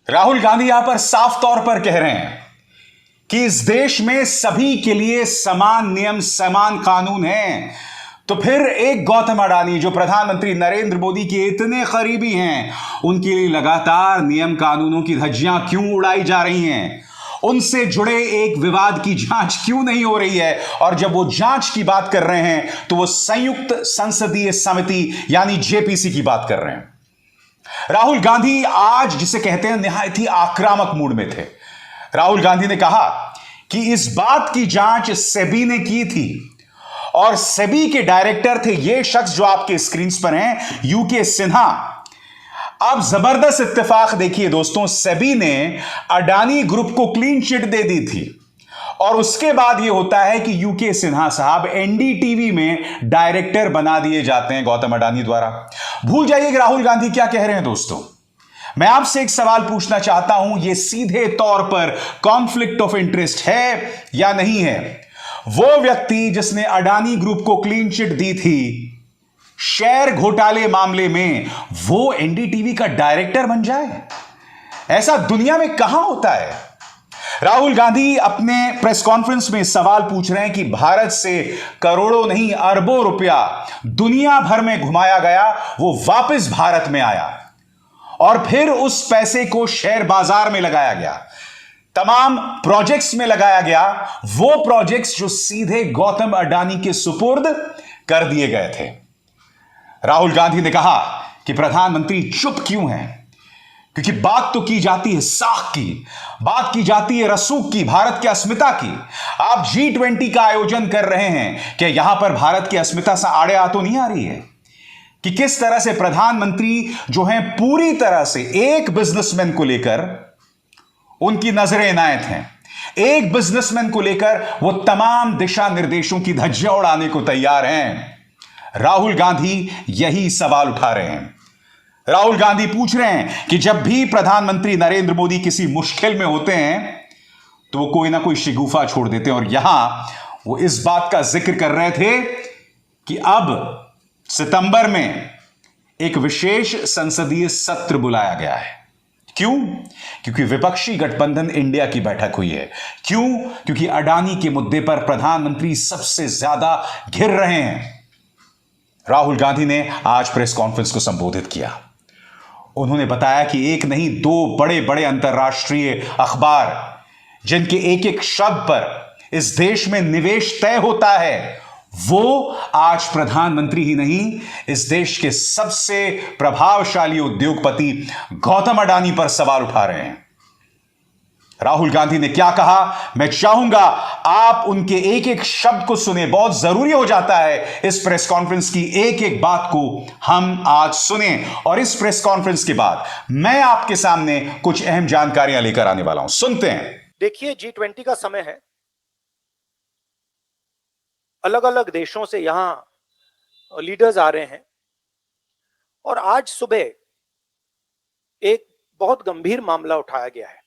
राहुल गांधी यहां पर साफ तौर पर कह रहे हैं कि इस देश में सभी के लिए समान नियम समान कानून हैं। तो फिर एक गौतम अडानी जो प्रधानमंत्री नरेंद्र मोदी के इतने करीबी हैं, उनके लिए लगातार नियम कानूनों की धज्जियां क्यों उड़ाई जा रही हैं? उनसे जुड़े एक विवाद की जांच क्यों नहीं हो रही है? और जब वो जांच की बात कर रहे हैं तो वो संयुक्त संसदीय समिति यानी जेपीसी की बात कर रहे हैं। राहुल गांधी आज जिसे कहते हैं निहायत ही आक्रामक मूड में थे। राहुल गांधी ने कहा कि इस बात की जांच सेबी ने की थी और सेबी के डायरेक्टर थे ये शख्स जो आपके स्क्रीन पर हैं, यूके सिन्हा। अब जबरदस्त इत्तेफाक देखिए दोस्तों, सेबी ने अडानी ग्रुप को क्लीन चिट दे दी थी और उसके बाद यह होता है कि यूके सिन्हा साहब एनडीटीवी में डायरेक्टर बना दिए जाते हैं गौतम अडानी द्वारा। भूल जाइए कि राहुल गांधी क्या कह रहे हैं दोस्तों। मैं आपसे एक सवाल पूछना चाहता हूं, यह सीधे तौर पर कॉन्फ्लिक्ट ऑफ इंटरेस्ट है या नहीं है? वो व्यक्ति जिसने अडानी ग्रुप को क्लीन चिट दी थी शेयर घोटाले मामले में, वो एनडीटीवी का डायरेक्टर बन जाए? ऐसा दुनिया में कहां होता है? राहुल गांधी अपने प्रेस कॉन्फ्रेंस में सवाल पूछ रहे हैं कि भारत से करोड़ों नहीं अरबों रुपया दुनिया भर में घुमाया गया, वो वापस भारत में आया और फिर उस पैसे को शेयर बाजार में लगाया गया, तमाम प्रोजेक्ट्स में लगाया गया, वो प्रोजेक्ट्स जो सीधे गौतम अडानी के सुपुर्द कर दिए गए थे। राहुल गांधी ने कहा कि प्रधानमंत्री चुप क्यों हैं, क्योंकि बात तो की जाती है साख की, बात की जाती है रसूख की, भारत की अस्मिता की। आप G20 का आयोजन कर रहे हैं, क्या यहां पर भारत की अस्मिता से आड़े आ तो नहीं आ रही है? कि किस तरह से प्रधानमंत्री जो हैं पूरी तरह से एक बिजनेसमैन को लेकर उनकी नजरें इनायत हैं, एक बिजनेसमैन को लेकर वो तमाम दिशा निर्देशों की धज्जियां उड़ाने को तैयार हैं। राहुल गांधी यही सवाल उठा रहे हैं। राहुल गांधी पूछ रहे हैं कि जब भी प्रधानमंत्री नरेंद्र मोदी किसी मुश्किल में होते हैं तो वो कोई ना कोई शिगुफा छोड़ देते हैं, और यहां वो इस बात का जिक्र कर रहे थे कि अब सितंबर में एक विशेष संसदीय सत्र बुलाया गया है। क्यों? क्योंकि विपक्षी गठबंधन इंडिया की बैठक हुई है। क्यों? क्योंकि अडानी के मुद्दे पर प्रधानमंत्री सबसे ज्यादा घिर रहे हैं। राहुल गांधी ने आज प्रेस कॉन्फ्रेंस को संबोधित किया। उन्होंने बताया कि एक नहीं दो बड़े बड़े अंतर्राष्ट्रीय अखबार जिनके एक एक शब्द पर इस देश में निवेश तय होता है, वो आज प्रधानमंत्री ही नहीं, इस देश के सबसे प्रभावशाली उद्योगपति गौतम अडानी पर सवाल उठा रहे हैं। राहुल गांधी ने क्या कहा, मैं चाहूंगा आप उनके एक एक शब्द को सुने। बहुत जरूरी हो जाता है इस प्रेस कॉन्फ्रेंस की एक एक बात को हम आज सुने, और इस प्रेस कॉन्फ्रेंस के बाद मैं आपके सामने कुछ अहम जानकारियां लेकर आने वाला हूं। सुनते हैं। देखिए, G20 का समय है, अलग अलग देशों से यहां लीडर्स आ रहे हैं, और आज सुबह एक बहुत गंभीर मामला उठाया गया है।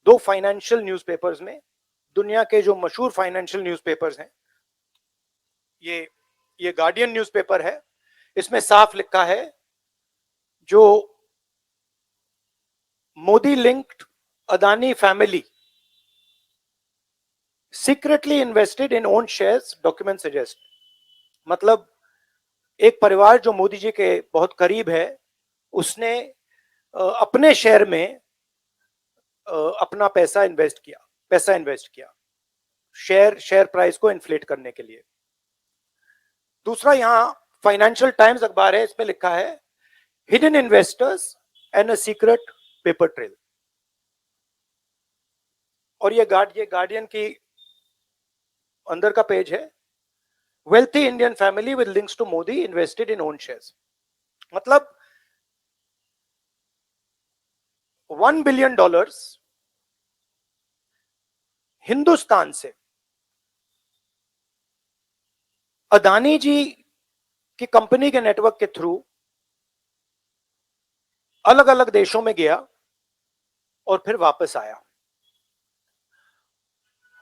दो फाइनेंशियल न्यूज़पेपर्स में, दुनिया के जो मशहूर फाइनेंशियल न्यूज़पेपर्स हैं, ये गार्डियन न्यूज़पेपर है, इसमें साफ लिखा है जो Modi linked Adani family secretly invested in own shares, document suggest. मतलब एक परिवार जो मोदी जी के बहुत करीब है, उसने अपने शेयर में अपना पैसा इन्वेस्ट किया शेयर प्राइस को इन्फ्लेट करने के लिए। दूसरा, यहां फाइनेंशियल टाइम्स अखबार है, इसमें लिखा है hidden investors and a secret paper trail. और ये गार्डियन की अंदर का पेज है, wealthy Indian family with links to Modi invested in own shares. मतलब $1 बिलियन हिंदुस्तान से अदानी जी की कंपनी के नेटवर्क के थ्रू अलग अलग देशों में गया और फिर वापस आया,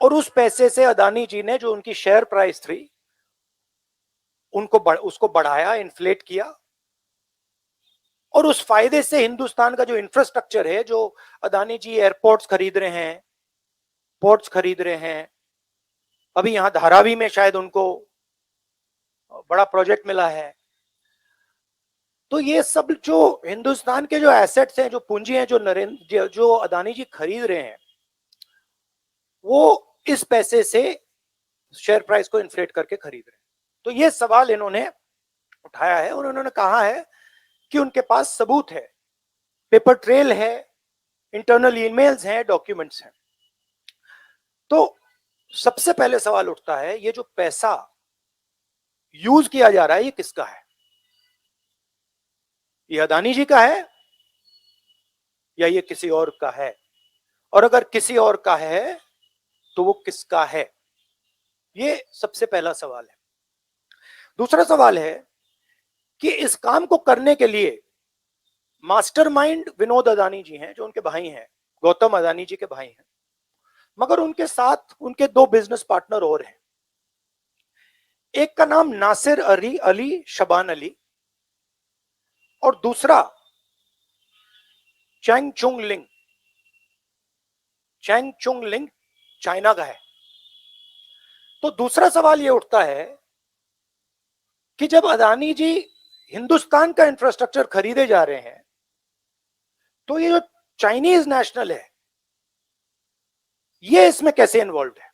और उस पैसे से अदानी जी ने जो उनकी शेयर प्राइस थी उसको बढ़ाया, इन्फ्लेट किया, और उस फायदे से हिंदुस्तान का जो इंफ्रास्ट्रक्चर है, जो अदानी जी एयरपोर्ट्स खरीद रहे हैं, पोर्ट्स खरीद रहे हैं, अभी यहां धारावी में शायद उनको बड़ा प्रोजेक्ट मिला है, तो ये सब जो हिंदुस्तान के जो एसेट्स हैं, जो पूंजी हैं, जो अदानी जी खरीद रहे हैं, वो इस पैसे से शेयर प्राइस को इन्फ्लेट करके खरीद रहे हैं। तो ये सवाल इन्होंने उठाया है और उन्होंने कहा है कि उनके पास सबूत है, पेपर ट्रेल है, इंटरनल ईमेल्स हैं, डॉक्यूमेंट्स हैं। तो सबसे पहले सवाल उठता है, ये जो पैसा यूज किया जा रहा है, ये किसका है? ये अदानी जी का है या ये किसी और का है? और अगर किसी और का है तो वो किसका है? ये सबसे पहला सवाल है। दूसरा सवाल है कि इस काम को करने के लिए मास्टरमाइंड विनोद अदानी जी हैं, जो उनके भाई हैं, गौतम अदानी जी के भाई हैं, मगर उनके साथ उनके दो बिजनेस पार्टनर और हैं। एक का नाम नासिर अली शबान अली और दूसरा चैंग चुंग लिंग चाइना का है। तो दूसरा सवाल यह उठता है कि जब अदानी जी हिंदुस्तान का इंफ्रास्ट्रक्चर खरीदे जा रहे हैं, तो ये जो चाइनीज नेशनल है, ये इसमें कैसे इन्वॉल्व है?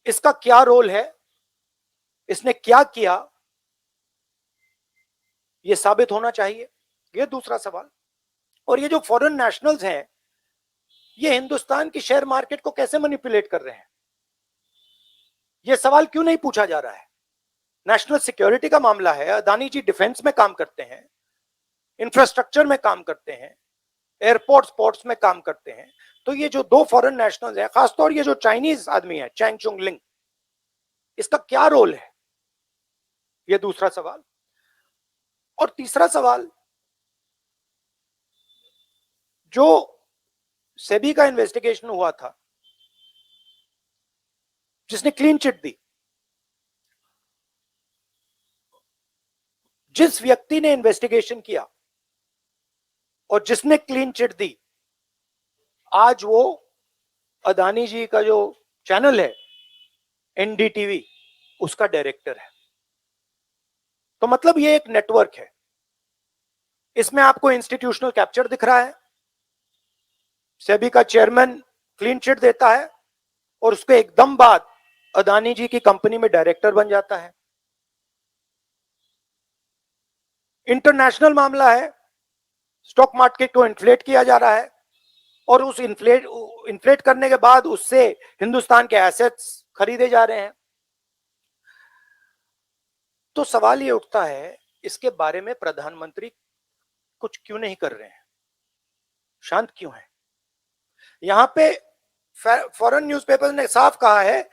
इसका क्या रोल है? इसने क्या किया? ये साबित होना चाहिए। ये दूसरा सवाल। और ये जो फॉरेन नेशनल्स हैं, ये हिंदुस्तान की शेयर मार्केट को कैसे मैनिपुलेट कर रहे हैं? ये सवाल क्यों नहीं पूछा जा रहा है? नेशनल सिक्योरिटी का मामला है। अदानी जी डिफेंस में काम करते हैं, इंफ्रास्ट्रक्चर में काम करते हैं, एयरपोर्ट्स पोर्ट्स में काम करते हैं। तो ये जो दो फॉरेन नेशनल्स हैं, खासतौर ये जो चाइनीज आदमी है चैंग चुंग लिंग, इसका क्या रोल है? ये दूसरा सवाल। और तीसरा सवाल, जो सेबी का इन्वेस्टिगेशन हुआ था, जिसने क्लीन चिट दी, जिस व्यक्ति ने इन्वेस्टिगेशन किया और जिसने क्लीन चिट दी, आज वो अदानी जी का जो चैनल है एनडीटीवी, उसका डायरेक्टर है। तो मतलब ये एक नेटवर्क है। इसमें आपको इंस्टीट्यूशनल कैप्चर दिख रहा है। सेबी का चेयरमैन क्लीन चिट देता है और उसके एकदम बाद अदानी जी की कंपनी में डायरेक्टर बन जाता है। इंटरनेशनल मामला है, स्टॉक मार्केट को इन्फ्लेट किया जा रहा है और उस इन्फ्लेट करने के बाद उससे हिंदुस्तान के एसेट्स खरीदे जा रहे हैं। तो सवाल ये उठता है, इसके बारे में प्रधानमंत्री कुछ क्यों नहीं कर रहे हैं? शांत क्यों है? यहां पे फॉरेन न्यूज़पेपर ने साफ कहा है,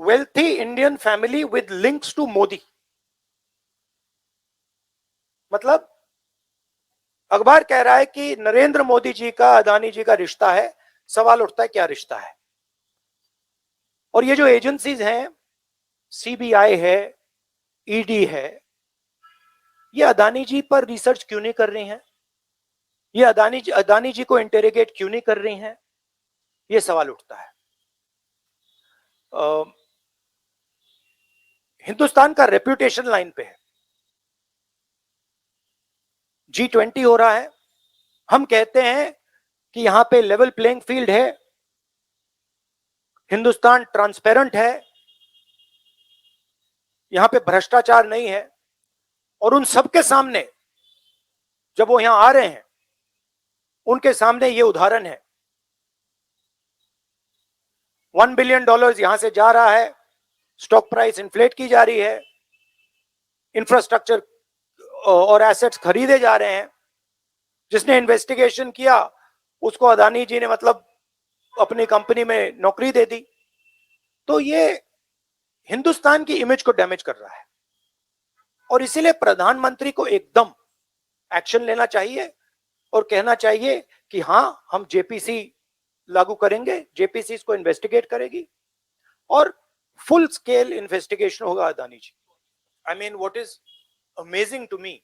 wealthy Indian family with links to Modi. मतलब अखबार कह रहा है कि नरेंद्र मोदी जी का अदानी जी का रिश्ता है। सवाल उठता है, क्या रिश्ता है? और ये जो एजेंसीज हैं, सीबीआई है, ईडी है, ये अदानी जी पर रिसर्च क्यों नहीं कर रही हैं? ये अदानी जी को इंटेरोगेट क्यों नहीं कर रही हैं? ये सवाल उठता है। हिंदुस्तान का रेप्यूटेशन लाइन पे है। G20 हो रहा है, हम कहते हैं कि यहां पे लेवल प्लेइंग फील्ड है, हिंदुस्तान ट्रांसपेरेंट है, यहां पे भ्रष्टाचार नहीं है। और उन सबके सामने जब वो यहां आ रहे हैं, उनके सामने ये उदाहरण है। $1 बिलियन यहां से जा रहा है, स्टॉक प्राइस इन्फ्लेट की जा रही है, इंफ्रास्ट्रक्चर और एसेट्स खरीदे जा रहे हैं। जिसने इन्वेस्टिगेशन किया उसको अदानी जी ने मतलब अपनी कंपनी में नौकरी दे दी। तो ये हिंदुस्तान की इमेज को डैमेज कर रहा है और इसीलिए प्रधानमंत्री को एकदम एक्शन लेना चाहिए और कहना चाहिए कि हां, हम जेपीसी लागू करेंगे, जेपीसी इसको इन्वेस्टिगेट करेगी और फुल स्केल इन्वेस्टिगेशन होगा Adani ji. I mean, what is amazing to me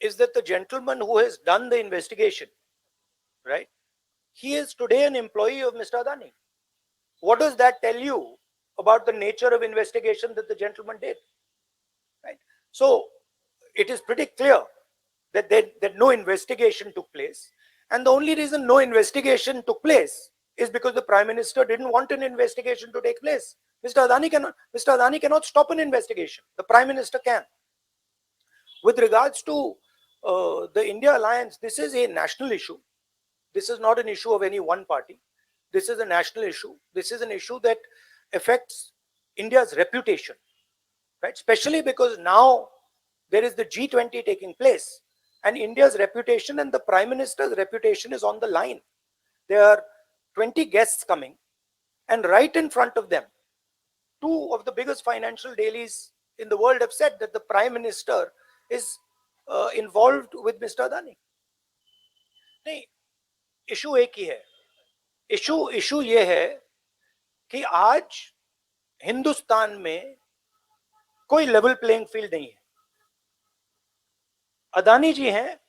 is that the gentleman who has done the investigation, right, he is today an employee of Mr. Adani. What does that tell you about the nature of investigation that the gentleman did? Right. So it is pretty clear that no investigation took place, and the only reason no investigation took place is because the Prime Minister didn't want an investigation to take place. Mr. Adani cannot stop an investigation. The Prime Minister can. With regards to the India alliance, this is a national issue. This is not an issue of any one party. This is a national issue. This is an issue that affects India's reputation, right? Especially because now there is the G20 taking place, and India's reputation and the Prime Minister's reputation is on the line. There are 20 guests coming, and right in front of them, two of the biggest financial dailies in the world have said that the Prime Minister is involved with Mr. Adani. नहीं, issue एक ही है. Issue ये है कि आज हिंदुस्तान में कोई level playing field नहीं है. अदानी जी हैं,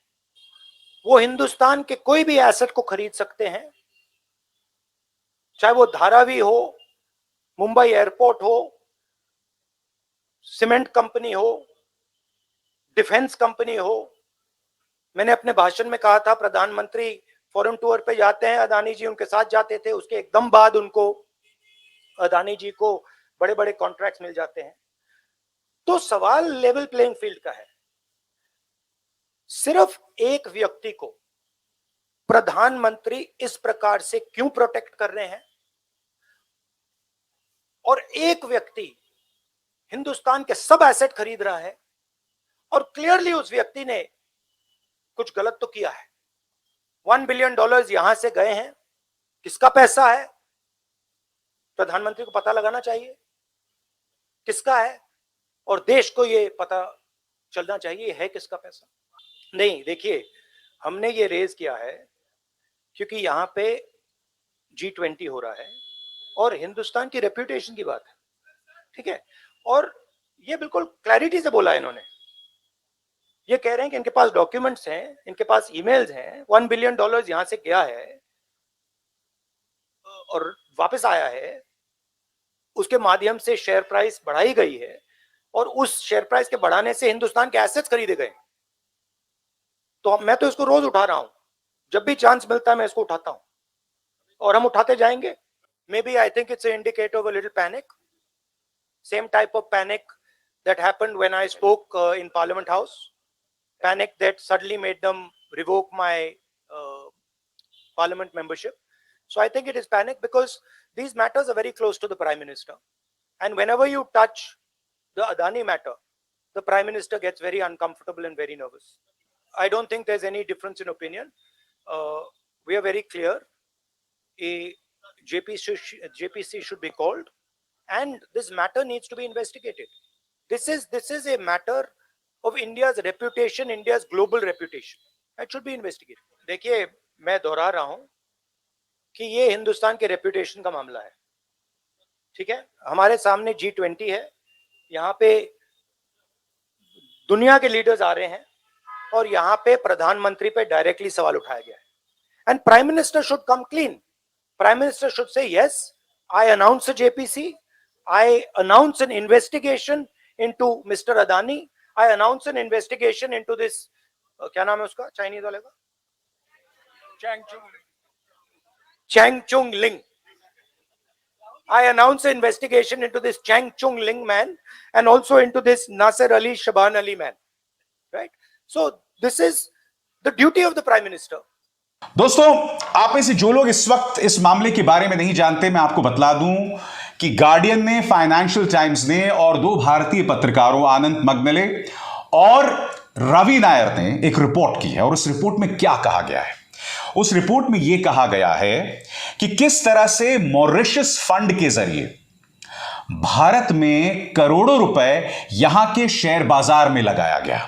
वो हिंदुस्तान के कोई भी एसेट को खरीद सकते हैं, चाहे वो धारावी हो, मुंबई एयरपोर्ट हो, सीमेंट कंपनी हो, डिफेंस कंपनी हो. मैंने अपने भाषण में कहा था प्रधानमंत्री फॉरेन टूर पे जाते हैं, अदानी जी उनके साथ जाते थे, उसके एकदम बाद उनको अदानी जी को बड़े बड़े कॉन्ट्रैक्ट्स मिल जाते हैं. तो सवाल लेवल प्लेइंग फील्ड का है. सिर्फ एक व्यक्ति को प्रधानमंत्री इस प्रकार से क्यों प्रोटेक्ट कर रहे हैं, और एक व्यक्ति हिंदुस्तान के सब एसेट खरीद रहा है, और क्लियरली उस व्यक्ति ने कुछ गलत तो किया है. $1 बिलियन यहां से गए हैं, किसका पैसा है? प्रधानमंत्री को पता लगाना चाहिए किसका है, और देश को ये पता चलना चाहिए है किसका पैसा. नहीं, देखिए, हमने ये रेज किया है क्योंकि यहां पे G20 हो रहा है और हिंदुस्तान की रेप्यूटेशन की बात है, ठीक है. और ये बिल्कुल क्लैरिटी से बोला इन्होंने. ये कह रहे हैं कि इनके पास डॉक्यूमेंट्स हैं, इनके पास ईमेल्स हैं, $1 बिलियन यहां से गया है और वापस आया है, उसके माध्यम से शेयर प्राइस बढ़ाई गई है, और उस शेयर प्राइस के बढ़ाने से हिंदुस्तान के एसेट्स खरीदे गए. तो मैं तो इसको रोज उठा रहा हूं, जब भी चांस मिलता है मैं इसको उठाता हूं, और हम उठाते जाएंगे. May be I think it's indicator of a little panic, same type of panic that happened when I spoke in Parliament House, panic that suddenly made them revoke my Parliament membership. So I think it is panic because these matters are very close to the Prime Minister, and whenever you touch the Adani matter, the Prime Minister gets very uncomfortable and very nervous. I don't think there's any difference in opinion. We are very clear. A JPC should be called, and this matter needs to be investigated. This is a matter of India's reputation, India's global reputation. It should be investigated. देखिए, मैं दोहरा रहा हूं कि ये हिंदुस्तान के reputation का मामला है, ठीक है. हमारे सामने G20 है, यहाँ पे दुनिया के लीडर्स आ रहे हैं, और यहाँ पे प्रधानमंत्री पे डायरेक्टली सवाल उठाया गया है. And prime minister should come clean. Prime minister should say yes, I announce a JPC, I announce an investigation into Mr. Adani, I announce an investigation into this क्या नाम है उसका चाइनीज वाले का, Chang Chung Ling. I announce an investigation into this Chang Chung Ling man and also into this Nasser Ali Shaban Ali man, right? So this is the duty of the Prime Minister. दोस्तों, आप में से जो लोग इस वक्त इस मामले के बारे में नहीं जानते, मैं आपको बतला दूं कि गार्डियन ने, फाइनेंशियल टाइम्स ने और दो भारतीय पत्रकारों आनंद मगनले और रवि नायर ने एक रिपोर्ट की है. और उस रिपोर्ट में क्या कहा गया है? उस रिपोर्ट में यह कहा गया है कि किस तरह से मॉरिशस फंड के जरिए भारत में करोड़ों रुपए यहां के शेयर बाजार में लगाया गया.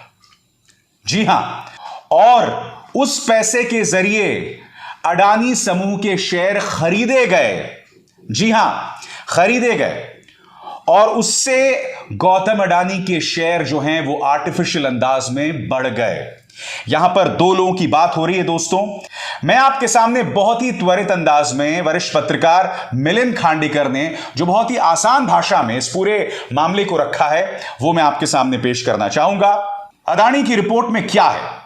जी हां, और उस पैसे के जरिए अडानी समूह के शेयर खरीदे गए. जी हां, खरीदे गए. और उससे गौतम अडानी के शेयर जो हैं वो आर्टिफिशियल अंदाज में बढ़ गए। यहां पर दो लोगों की बात हो रही है दोस्तों। मैं आपके सामने बहुत ही त्वरित अंदाज में वरिष्ठ पत्रकार मिलिंद खांडेकर ने जो बहुत ही आसान भाषा में इस पूरे मामले को रखा है वो मैं आपके सामने पेश करना चाहूंगा। अडानी की रिपोर्ट में क्या है?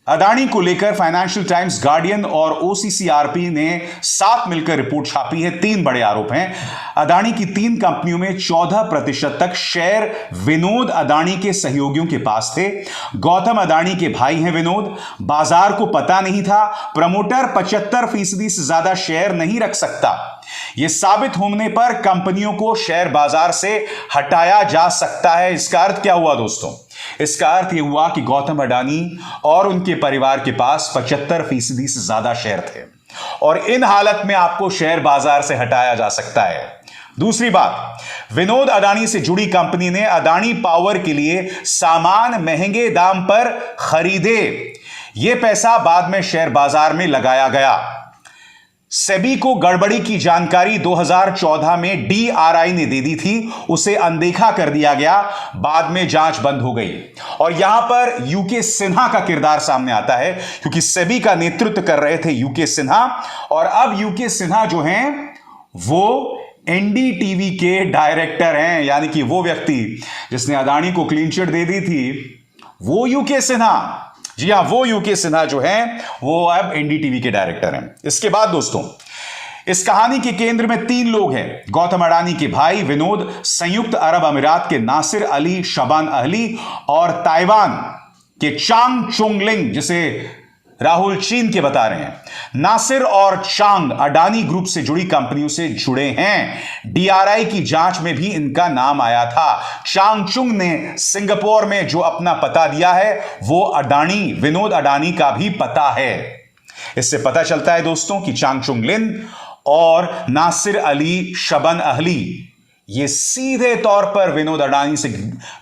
अडानी को लेकर फाइनेंशियल टाइम्स, गार्डियन और ओसीसीआरपी ने साथ मिलकर रिपोर्ट छापी है। 3 बड़े आरोप हैं। अडानी की 3 कंपनियों में 14% तक शेयर विनोद अडानी के सहयोगियों के पास थे। गौतम अडानी के भाई हैं विनोद। बाजार को पता नहीं था प्रमोटर 75% से ज्यादा शेयर नहीं रख सकता। यह साबित होने पर कंपनियों को शेयर बाजार से हटाया जा सकता है। इसका अर्थ क्या हुआ दोस्तों? इसका अर्थ यह हुआ कि गौतम अडानी और उनके परिवार के पास 75% से ज्यादा शेयर थे और इन हालत में आपको शेयर बाजार से हटाया जा सकता है। दूसरी बात, विनोद अडानी से जुड़ी कंपनी ने अडानी पावर के लिए सामान महंगे दाम पर खरीदे। यह पैसा बाद में शेयर बाजार में लगाया गया। सेबी को गड़बड़ी की जानकारी 2014 में डीआरआई ने दे दी थी, उसे अनदेखा कर दिया गया। बाद में जांच बंद हो गई और यहां पर यूके सिन्हा का किरदार सामने आता है क्योंकि सेबी का नेतृत्व कर रहे थे यूके सिन्हा और अब यूके सिन्हा जो हैं वो एनडीटीवी के डायरेक्टर हैं, यानी कि वो व्यक्ति जिसने अडानी को क्लीन चिट दे दी थी वो यूके सिन्हा। जी हां, वो यूके सिन्हा जो हैं वो अब एनडीटीवी के डायरेक्टर हैं। इसके बाद दोस्तों इस कहानी के केंद्र में 3 लोग हैं। गौतम अडानी के भाई विनोद, संयुक्त अरब अमीरात के नासिर अली शबान अहली और ताइवान के चांग चोंगलिंग, जिसे राहुल चीन के बता रहे हैं। नासिर और चांग अडानी ग्रुप से जुड़ी कंपनियों से जुड़े हैं। डीआरआई की जांच में भी इनका नाम आया था। चांगचुंग ने सिंगापुर में जो अपना पता दिया है वो अडानी, विनोद अडानी का भी पता है। इससे पता चलता है दोस्तों कि चांगचुंग लिन और नासिर अली शबन अहली ये सीधे तौर पर विनोद अडानी से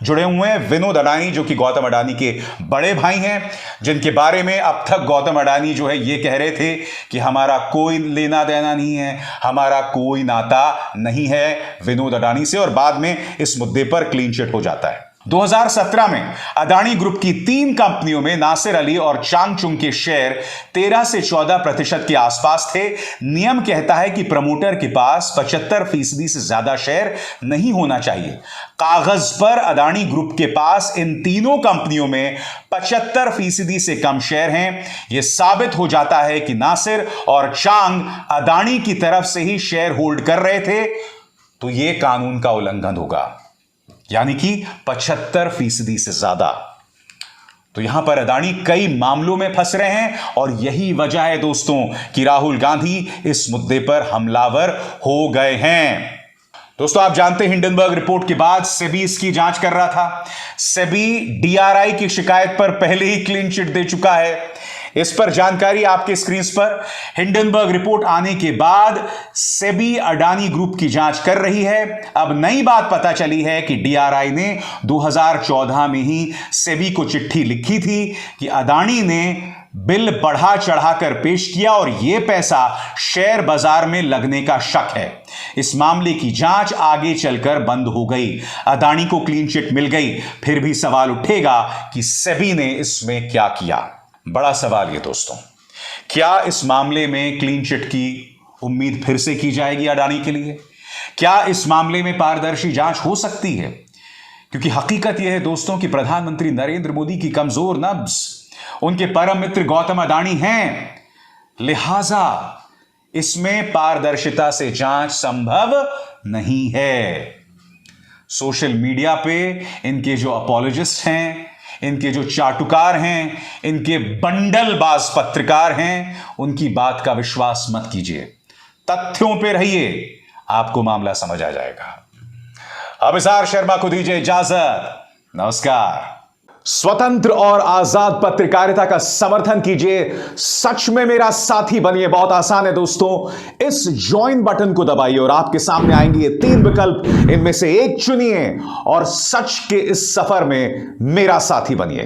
जुड़े हुए हैं। विनोद अडानी जो कि गौतम अडानी के बड़े भाई हैं, जिनके बारे में अब तक गौतम अडानी जो है ये कह रहे थे कि हमारा कोई लेना देना नहीं है, हमारा कोई नाता नहीं है विनोद अडानी से, और बाद में इस मुद्दे पर क्लीन चिट हो जाता है। 2017 में अडानी ग्रुप की 3 कंपनियों में नासिर अली और चांगचुंग के शेयर 13 से 14% के आसपास थे। नियम कहता है कि प्रमोटर के पास 75% से ज्यादा शेयर नहीं होना चाहिए। कागज पर अडानी ग्रुप के पास इन तीनों कंपनियों में 75% से कम शेयर हैं। यह साबित हो जाता है कि नासिर और चांग अडानी की तरफ से ही शेयर होल्ड कर रहे थे, तो यह कानून का उल्लंघन होगा, यानी कि 75% से ज्यादा। तो यहां पर अडानी कई मामलों में फंस रहे हैं और यही वजह है दोस्तों कि राहुल गांधी इस मुद्दे पर हमलावर हो गए हैं। दोस्तों आप जानते हैं हिंडनबर्ग रिपोर्ट के बाद सेबी इसकी जांच कर रहा था। सेबी डीआरआई की शिकायत पर पहले ही क्लीन चिट दे चुका है। इस पर जानकारी आपके स्क्रीन पर। हिंडनबर्ग रिपोर्ट आने के बाद सेबी अडानी ग्रुप की जांच कर रही है। अब नई बात पता चली है कि डीआरआई ने 2014 में ही सेबी को चिट्ठी लिखी थी कि अडानी ने बिल बढ़ा चढ़ाकर पेश किया और यह पैसा शेयर बाजार में लगने का शक है। इस मामले की जांच आगे चलकर बंद हो गई। अडानी को क्लीन चिट मिल गई, फिर भी सवाल उठेगा कि सेबी ने इसमें क्या किया। बड़ा सवाल ये दोस्तों, क्या इस मामले में क्लीन चिट की उम्मीद फिर से की जाएगी अडानी के लिए? क्या इस मामले में पारदर्शी जांच हो सकती है? क्योंकि हकीकत यह है दोस्तों कि प्रधानमंत्री नरेंद्र मोदी की कमजोर नब्ज उनके परम मित्र गौतम अडानी हैं, लिहाजा इसमें पारदर्शिता से जांच संभव नहीं है। सोशल मीडिया पे इनके जो अपॉलोजिस्ट हैं, इनके जो चाटुकार हैं, इनके बंडलबाज पत्रकार हैं, उनकी बात का विश्वास मत कीजिए, तथ्यों पे रहिए, आपको मामला समझ आ जाएगा। अभिसार शर्मा को दीजिए इजाजत। नमस्कार। स्वतंत्र और आजाद पत्रकारिता का समर्थन कीजिए, सच में मेरा साथी बनिए। बहुत आसान है दोस्तों, इस ज्वाइन बटन को दबाइए और आपके सामने आएंगे ये 3 विकल्प, इनमें से एक चुनिए और सच के इस सफर में मेरा साथी बनिए।